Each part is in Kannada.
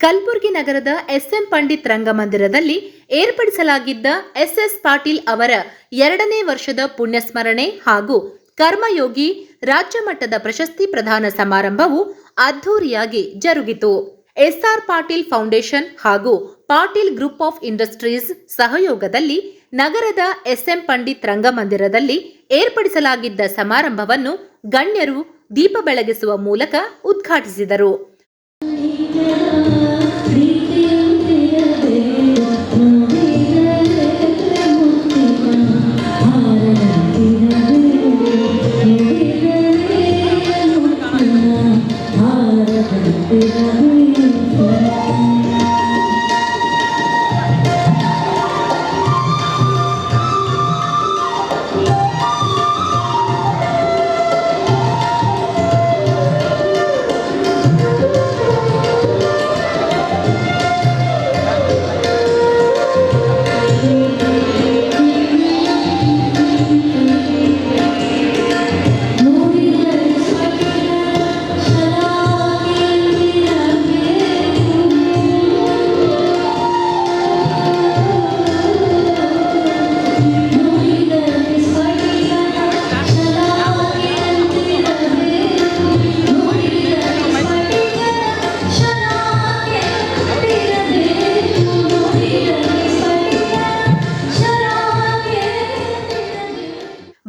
ಕಲಬುರಗಿ ನಗರದ ಎಸ್ಎಂ ಪಂಡಿತ್ ರಂಗಮಂದಿರದಲ್ಲಿ ಏರ್ಪಡಿಸಲಾಗಿದ್ದ ಎಸ್ಎಸ್ ಪಾಟೀಲ್ ಅವರ 2ನೇ ವರ್ಷದ ಪುಣ್ಯಸ್ಮರಣೆ ಹಾಗೂ ಕರ್ಮಯೋಗಿ ರಾಜ್ಯ ಮಟ್ಟದ ಪ್ರಶಸ್ತಿ ಪ್ರದಾನ ಸಮಾರಂಭವು ಅದ್ಧೂರಿಯಾಗಿ ಜರುಗಿತು. ಎಸ್ಆರ್ ಪಾಟೀಲ್ ಫೌಂಡೇಶನ್ ಹಾಗೂ ಪಾಟೀಲ್ ಗ್ರೂಪ್ ಆಫ್ ಇಂಡಸ್ಟ್ರೀಸ್ ಸಹಯೋಗದಲ್ಲಿ ನಗರದ ಎಸ್ಎಂ ಪಂಡಿತ್ ರಂಗಮಂದಿರದಲ್ಲಿ ಏರ್ಪಡಿಸಲಾಗಿದ್ದ ಸಮಾರಂಭವನ್ನು ಗಣ್ಯರು ದೀಪ ಬೆಳಗಿಸುವ ಮೂಲಕ ಉದ್ಘಾಟಿಸಿದರು.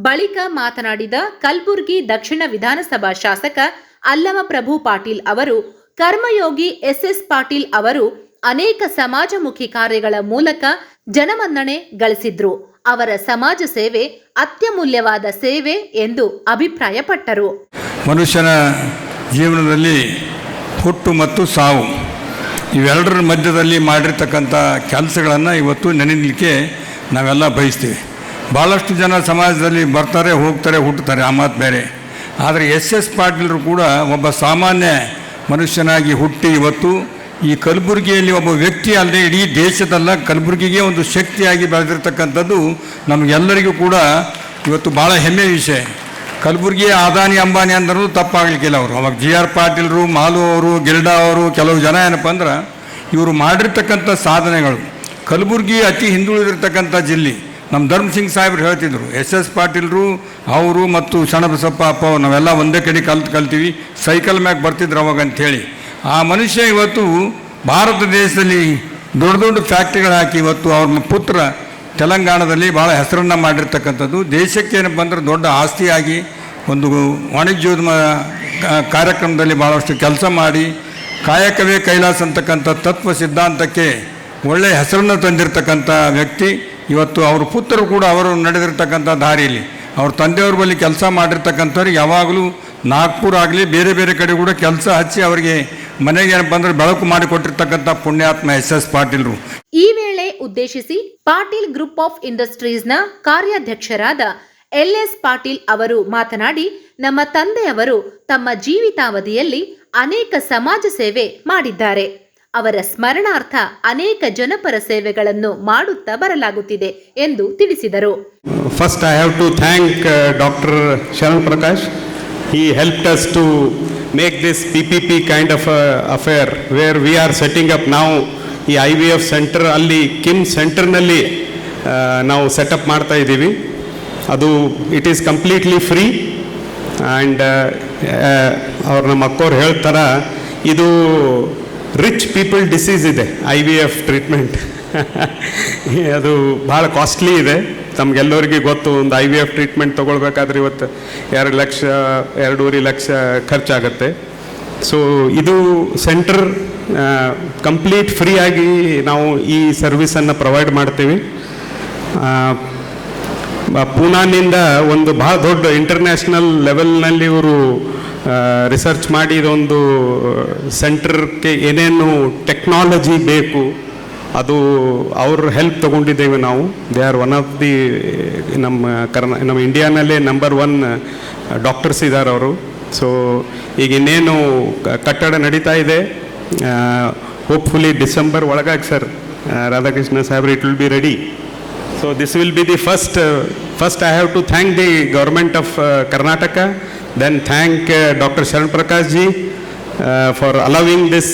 ಬಳಿಕ ಮಾತನಾಡಿದ ಕಲಬುರಗಿ ದಕ್ಷಿಣ ವಿಧಾನಸಭಾ ಶಾಸಕ ಅಲ್ಲಮಪ್ರಭು ಪಾಟೀಲ್ ಅವರು, ಕರ್ಮಯೋಗಿ ಎಸ್ಎಸ್ ಪಾಟೀಲ್ ಅವರು ಅನೇಕ ಸಮಾಜಮುಖಿ ಕಾರ್ಯಗಳ ಮೂಲಕ ಜನಮನ್ನಣೆ ಗಳಿಸಿದ್ರು. ಅವರ ಸಮಾಜ ಸೇವೆ ಅತ್ಯಮೂಲ್ಯವಾದ ಸೇವೆ ಎಂದು ಅಭಿಪ್ರಾಯಪಟ್ಟರು. ಮನುಷ್ಯನ ಜೀವನದಲ್ಲಿ ಹುಟ್ಟು ಮತ್ತು ಸಾವು ಇವೆರಡರ ಮಧ್ಯದಲ್ಲಿ ಮಾಡಿರ್ತಕ್ಕಂಥ ಕೆಲಸಗಳನ್ನು ಇವತ್ತು ನೆನೆಯಲಿಕ್ಕೆ ನಾವೆಲ್ಲ ಬಯಸ್ತೀವಿ. ಭಾಳಷ್ಟು ಜನ ಸಮಾಜದಲ್ಲಿ ಬರ್ತಾರೆ, ಹೋಗ್ತಾರೆ, ಹುಟ್ಟುತ್ತಾರೆ, ಆ ಮಾತು ಬೇರೆ. ಆದರೆ ಎಸ್ ಪಾಟೀಲರು ಕೂಡ ಒಬ್ಬ ಸಾಮಾನ್ಯ ಮನುಷ್ಯನಾಗಿ ಹುಟ್ಟಿ ಇವತ್ತು ಈ ಕಲಬುರಗಿಯಲ್ಲಿ ಒಬ್ಬ ವ್ಯಕ್ತಿ ಅಲ್ಲದೆ ಇಡೀ ದೇಶದಲ್ಲ ಕಲಬುರಗಿಗೆ ಒಂದು ಶಕ್ತಿಯಾಗಿ ಬೆಳೆದಿರ್ತಕ್ಕಂಥದ್ದು ನಮಗೆಲ್ಲರಿಗೂ ಕೂಡ ಇವತ್ತು ಭಾಳ ಹೆಮ್ಮೆಯ ವಿಷಯ. ಕಲಬುರಗಿ ಅದಾನಿ ಅಂಬಾನಿ ಅಂದ್ರೂ ತಪ್ಪಾಗಲಿಕ್ಕಿಲ್ಲ. ಅವರು ಅವಾಗ GR ಪಾಟೀಲರು, ಮಾಲು ಅವರು, ಗಿಲ್ಡಾ ಅವರು, ಕೆಲವು ಜನ ಏನಪ್ಪ ಅಂದ್ರೆ ಇವರು ಮಾಡಿರ್ತಕ್ಕಂಥ ಸಾಧನೆಗಳು. ಕಲಬುರಗಿ ಅತಿ ಹಿಂದುಳಿದಿರ್ತಕ್ಕಂಥ ಜಿಲ್ಲೆ. ನಮ್ಮ ಧರ್ಮಸಿಂಗ್ ಸಾಹೇಬ್ರು ಹೇಳ್ತಿದ್ರು, ಎಸ್ ಪಾಟೀಲರು ಅವರು ಮತ್ತು ಶಣಬಸಪ್ಪ ಅಪ್ಪ ನಾವೆಲ್ಲ ಒಂದೇ ಕಡೆ ಕಲ್ತೀವಿ, ಸೈಕಲ್ ಮ್ಯಾಗ ಬರ್ತಿದ್ರು ಅವಾಗ ಅಂಥೇಳಿ. ಆ ಮನುಷ್ಯ ಇವತ್ತು ಭಾರತ ದೇಶದಲ್ಲಿ ದೊಡ್ಡ ದೊಡ್ಡ ಫ್ಯಾಕ್ಟ್ರಿಗಳು ಹಾಕಿ ಇವತ್ತು ಅವ್ರ ಪುತ್ರ ತೆಲಂಗಾಣದಲ್ಲಿ ಭಾಳ ಹೆಸರನ್ನು ಮಾಡಿರ್ತಕ್ಕಂಥದ್ದು. ದೇಶಕ್ಕೆ ಏನಪ್ಪ ಅಂದ್ರೆ ದೊಡ್ಡ ಆಸ್ತಿಯಾಗಿ ಒಂದು ವಾಣಿಜ್ಯೋದ್ಯಮ ಕಾರ್ಯಕ್ರಮದಲ್ಲಿ ಭಾಳಷ್ಟು ಕೆಲಸ ಮಾಡಿ ಕಾಯಕವೇ ಕೈಲಾಸ ಅಂತಕ್ಕಂಥ ತತ್ವ ಸಿದ್ಧಾಂತಕ್ಕೆ ಒಳ್ಳೆಯ ಹೆಸರನ್ನು ತಂದಿರತಕ್ಕಂಥ ವ್ಯಕ್ತಿ. ಇವತ್ತು ಅವ್ರ ಪುತ್ರರು ಕೂಡ ಅವರು ನಡೆದಿರ್ತಕ್ಕಂಥ ದಾರಿಯಲ್ಲಿ ಅವ್ರ ತಂದೆಯವ್ರ ಬಳಿ ಕೆಲಸ ಮಾಡಿರ್ತಕ್ಕಂಥವ್ರಿಗೆ ಯಾವಾಗಲೂ ನಾಗ್ಪುರ ಆಗಲಿ ಬೇರೆ ಬೇರೆ ಕಡೆ ಕೂಡ ಕೆಲಸ ಹಚ್ಚಿ ಅವರಿಗೆ ಮನೆಗೆ ಏನಪ್ಪ ಅಂದ್ರೆ ಬೆಳಕು ಮಾಡಿಕೊಟ್ಟಿರ್ತಕ್ಕಂಥ ಪುಣ್ಯಾತ್ಮ ಎಸ್ ಪಾಟೀಲರು. ಈ ವೇಳೆ ಉದ್ದೇಶಿಸಿ ಪಾಟೀಲ್ ಗ್ರೂಪ್ ಆಫ್ ಇಂಡಸ್ಟ್ರೀಸ್ನ ಕಾರ್ಯಾಧ್ಯಕ್ಷರಾದ LS ಪಾಟೀಲ್ ಅವರು ಮಾತನಾಡಿ, ನಮ್ಮ ತಂದೆಯವರು ತಮ್ಮ ಜೀವಿತಾವಧಿಯಲ್ಲಿ ಅನೇಕ ಸಮಾಜ ಸೇವೆ ಮಾಡಿದ್ದಾರೆ. ಅವರ ಸ್ಮರಣಾರ್ಥ ಅನೇಕ ಜನಪರ ಸೇವೆಗಳನ್ನು ಮಾಡುತ್ತಾ ಬರಲಾಗುತ್ತಿದೆ ಎಂದು ತಿಳಿಸಿದರು. First I have to thank doctor Sharan Prakash. He helped us to make this PPP kind of affair where we are setting up now ಈ IVF ಸೆಂಟರ್ ಅಲ್ಲಿ ಕಿಮ್ ಸೆಂಟರ್ನಲ್ಲಿ ನಾವು ಸೆಟಪ್ ಮಾಡ್ತಾ ಇದ್ದೀವಿ. ಅದು it is completely free and ಅವ್ರು ನಮ್ಮ ಅಕ್ಕೋರು ಹೇಳ್ತಾರೆ ಇದು ರಿಚ್ ಪೀಪಲ್ ಡಿಸೀಸ್ ಇದೆ IVF ಟ್ರೀಟ್ಮೆಂಟ್. ಅದು ಭಾಳ ಕಾಸ್ಟ್ಲಿ ಇದೆ. ತಮಗೆಲ್ಲರಿಗೆ ಗೊತ್ತು, ಒಂದು IVF ಟ್ರೀಟ್ಮೆಂಟ್ ತೊಗೊಳ್ಬೇಕಾದ್ರೆ ಇವತ್ತು 2 ಲಕ್ಷ 2.5 ಲಕ್ಷ ಖರ್ಚಾಗತ್ತೆ. ಸೊ ಇದು ಸೆಂಟರ್ ಕಂಪ್ಲೀಟ್ ಫ್ರೀಯಾಗಿ ನಾವು ಈ ಸರ್ವಿಸನ್ನು ಪ್ರೊವೈಡ್ ಮಾಡ್ತೀವಿ. ಪೂನಾನಿಂದ ಒಂದು ಭಾಳ ದೊಡ್ಡ ಇಂಟರ್ನ್ಯಾಷನಲ್ ಲೆವೆಲ್ನಲ್ಲಿ ಇವರು ರಿಸರ್ಚ್ ಮಾಡಿ ಇದೊಂದು ಸೆಂಟರ್ಗೆ ಏನೇನು ಟೆಕ್ನಾಲಜಿ ಬೇಕು ಅದು ಅವ್ರ ಹೆಲ್ಪ್ ತೊಗೊಂಡಿದ್ದೇವೆ ನಾವು. They are one of the ನಮ್ಮ ಇಂಡಿಯಾನಲ್ಲೇ ನಂಬರ್ 1 ಡಾಕ್ಟರ್ಸ್ ಇದ್ದಾರೆ ಅವರು. ಸೊ ಈಗ ಇನ್ನೇನು ಕಟ್ಟಡ ನಡೀತಾ ಇದೆ, ಹೋಪ್ಫುಲಿ ಡಿಸೆಂಬರ್ ಒಳಗಾಗಿ ಸರ್ ರಾಧಾಕೃಷ್ಣ ಸಾಹೇಬ್ರು it will be ready. So this will be the first I have to thank the government of Karnataka, then thank Dr. Sharan Prakash ji for allowing this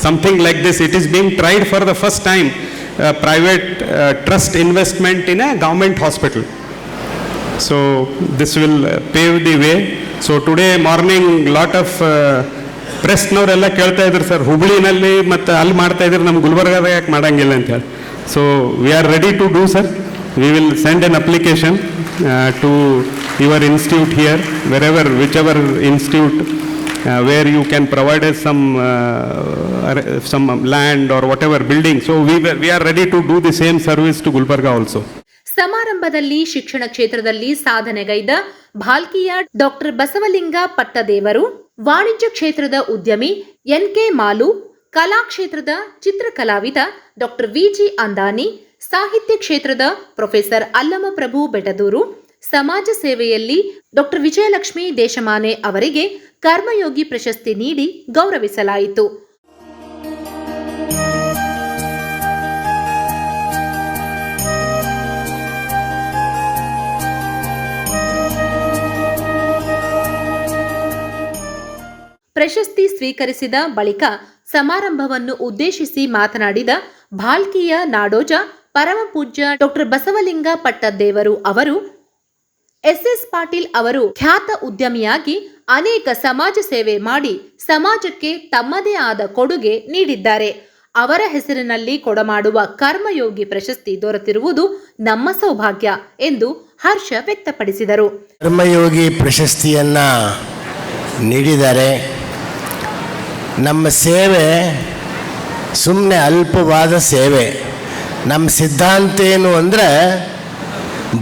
something like this. It is being tried for the first time, private trust investment in a government hospital. So this will pave the way. So today morning lot of ಪ್ರೆಸ್ನವರೆಲ್ಲ ಕೇಳ್ತಾ ಇದ್ರು, ಸರ್ ಹುಬ್ಳಿನಲ್ಲಿ ಮತ್ತು ಅಲ್ಲಿ ಮಾಡ್ತಾ ಇದ್ರು, ನಮ್ಮ ಗುಲ್ಬರ್ಗಾದಾಗ ಯಾಕೆ ಮಾಡಂಗಿಲ್ಲ ಅಂತ ಹೇಳಿ. So we are ready to do, sir. We will send an application to your institute here, whichever institute where you can provide us some land or whatever building. So we are ready to do the same service to Gulbarga also. ಸಮಾರಂಭದಲ್ಲಿ ಶಿಕ್ಷಣ ಕ್ಷೇತ್ರದಲ್ಲಿ ಸಾಧನೆಗೈದ ಭಾಲ್ಕಿಯ ಡಾಕ್ಟರ್ ಬಸವಲಿಂಗ ಪಟ್ಟದೇವರು, ವಾಣಿಜ್ಯ ಕ್ಷೇತ್ರದ ಉದ್ಯಮಿ ಎನ್.ಕೆ. ಮಾಲು, ಕಲಾ ಕ್ಷೇತ್ರದ ಚಿತ್ರಕಲಾವಿದ ಡಾಕ್ಟರ್ ವಿ.ಜಿ. ಅಂದಾನಿ, ಸಾಹಿತ್ಯ ಕ್ಷೇತ್ರದ ಪ್ರೊಫೆಸರ್ ಅಲ್ಲಮಪ್ರಭು ಬೆಟದೂರು, ಸಮಾಜ ಸೇವೆಯಲ್ಲಿ ಡಾಕ್ಟರ್ ವಿಜಯಲಕ್ಷ್ಮಿ ದೇಶಮಾನೆ ಅವರಿಗೆ ಕರ್ಮಯೋಗಿ ಪ್ರಶಸ್ತಿ ನೀಡಿ ಗೌರವಿಸಲಾಯಿತು. ಪ್ರಶಸ್ತಿ ಸ್ವೀಕರಿಸಿದ ಬಳಿಕ ಸಮಾರಂಭವನ್ನು ಉದ್ದೇಶಿಸಿ ಮಾತನಾಡಿದ ಭಾಲ್ಕಿಯ ನಾಡೋಜ ಪರಮಪೂಜ್ಯ ಡಾಕ್ಟರ್ ಬಸವಲಿಂಗ ಪಟ್ಟದೇವರು ಅವರು, ಎಸ್.ಎಸ್. ಪಾಟೀಲ್ ಅವರು ಖ್ಯಾತ ಉದ್ಯಮಿಯಾಗಿ ಅನೇಕ ಸಮಾಜ ಸೇವೆ ಮಾಡಿ ಸಮಾಜಕ್ಕೆ ತಮ್ಮದೇ ಆದ ಕೊಡುಗೆ ನೀಡಿದ್ದಾರೆ. ಅವರ ಹೆಸರಿನಲ್ಲಿ ಕೊಡಮಾಡುವ ಕರ್ಮಯೋಗಿ ಪ್ರಶಸ್ತಿ ದೊರೆತಿರುವುದು ನಮ್ಮ ಸೌಭಾಗ್ಯ ಎಂದು ಹರ್ಷ ವ್ಯಕ್ತಪಡಿಸಿದರು. ಕರ್ಮಯೋಗಿ ಪ್ರಶಸ್ತಿಯನ್ನ ನೀಡಿದ್ದಾರೆ. ನಮ್ಮ ಸೇವೆ ಸುಮ್ಮನೆ ಅಲ್ಪವಾದ ಸೇವೆ. ನಮ್ಮ ಸಿದ್ಧಾಂತ ಏನು ಅಂದರೆ,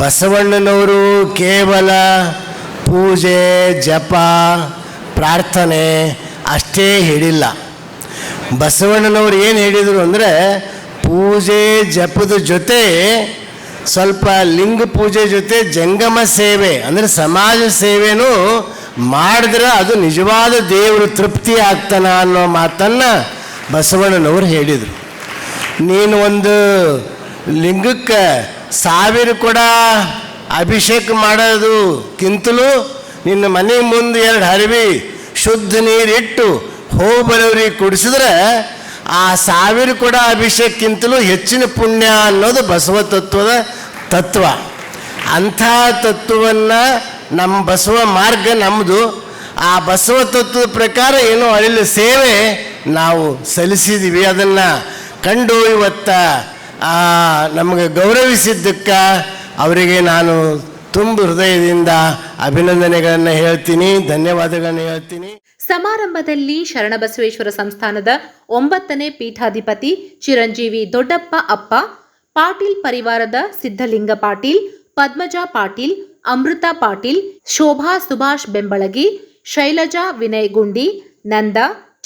ಬಸವಣ್ಣನವರು ಕೇವಲ ಪೂಜೆ, ಜಪ, ಪ್ರಾರ್ಥನೆ ಅಷ್ಟೇ ಹೇಳಿಲ್ಲ. ಬಸವಣ್ಣನವರು ಏನು ಹೇಳಿದರು ಅಂದರೆ, ಪೂಜೆ ಜಪದ ಜೊತೆ ಸ್ವಲ್ಪ ಲಿಂಗ ಪೂಜೆ ಜೊತೆ ಜಂಗಮ ಸೇವೆ ಅಂದರೆ ಸಮಾಜ ಸೇವೆನೂ ಮಾಡಿದ್ರೆ ಅದು ನಿಜವಾದ ದೇವರು ತೃಪ್ತಿ ಆಗ್ತಾನ ಅನ್ನೋ ಮಾತನ್ನು ಬಸವಣ್ಣನವರು ಹೇಳಿದರು. ನೀನು ಒಂದು ಲಿಂಗಕ್ಕೆ 1000 ಕೊಡ ಅಭಿಷೇಕ ಮಾಡೋದಕ್ಕಿಂತಲೂ ನಿನ್ನ ಮನೆ ಮುಂದೆ 2 ಹರಿವಿ ಶುದ್ಧ ನೀರಿಟ್ಟು ಹೋಗ್ಬರೋರಿಗೆ ಕುಡಿಸಿದ್ರೆ ಆ 1000 ಕೊಡ ಅಭಿಷೇಕಕ್ಕಿಂತಲೂ ಹೆಚ್ಚಿನ ಪುಣ್ಯ ಅನ್ನೋದು ಬಸವ ತತ್ವದ ತತ್ವ. ಅಂಥ ತತ್ವವನ್ನು ನಮ್ಮ ಬಸವ ಮಾರ್ಗ ನಮ್ಮದು. ಆ ಬಸವ ತತ್ವದ ಪ್ರಕಾರ ಏನೋ ಅಳಿಲ ಸೇವೆ ನಾವು ಸಲ್ಲಿಸಿದ್ದೀವಿ. ಅದನ್ನು ಕಂಡು ಇವತ್ತು ನಮಗೆ ಗೌರವಿಸಿದ್ದಕ್ಕೆ ಅವರಿಗೆ ನಾನು ತುಂಬ ಹೃದಯದಿಂದ ಅಭಿನಂದನೆಗಳನ್ನು ಹೇಳ್ತೀನಿ, ಧನ್ಯವಾದಗಳನ್ನು ಹೇಳ್ತೀನಿ. ಸಮಾರಂಭದಲ್ಲಿ ಶರಣಬಸವೇಶ್ವರ ಸಂಸ್ಥಾನದ 9ನೇ ಪೀಠಾಧಿಪತಿ ಚಿರಂಜೀವಿ ದೊಡ್ಡಪ್ಪ ಅಪ್ಪ, ಪಾಟೀಲ್ ಪರಿವಾರದ ಸಿದ್ಧಲಿಂಗ ಪಾಟೀಲ್, ಪದ್ಮಜಾ ಪಾಟೀಲ್, ಅಮೃತ ಪಾಟೀಲ್, ಶೋಭಾ ಸುಭಾಷ್ ಬೆಂಬಳಗಿ, ಶೈಲಜಾ ವಿನಯ್ ಗುಂಡಿ, ನಂದ,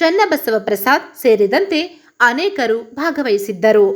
ಚನ್ನಬಸವ ಪ್ರಸಾದ್ ಸೇರಿದಂತೆ ಅನೇಕರು ಭಾಗವಹಿಸಿದ್ದರು.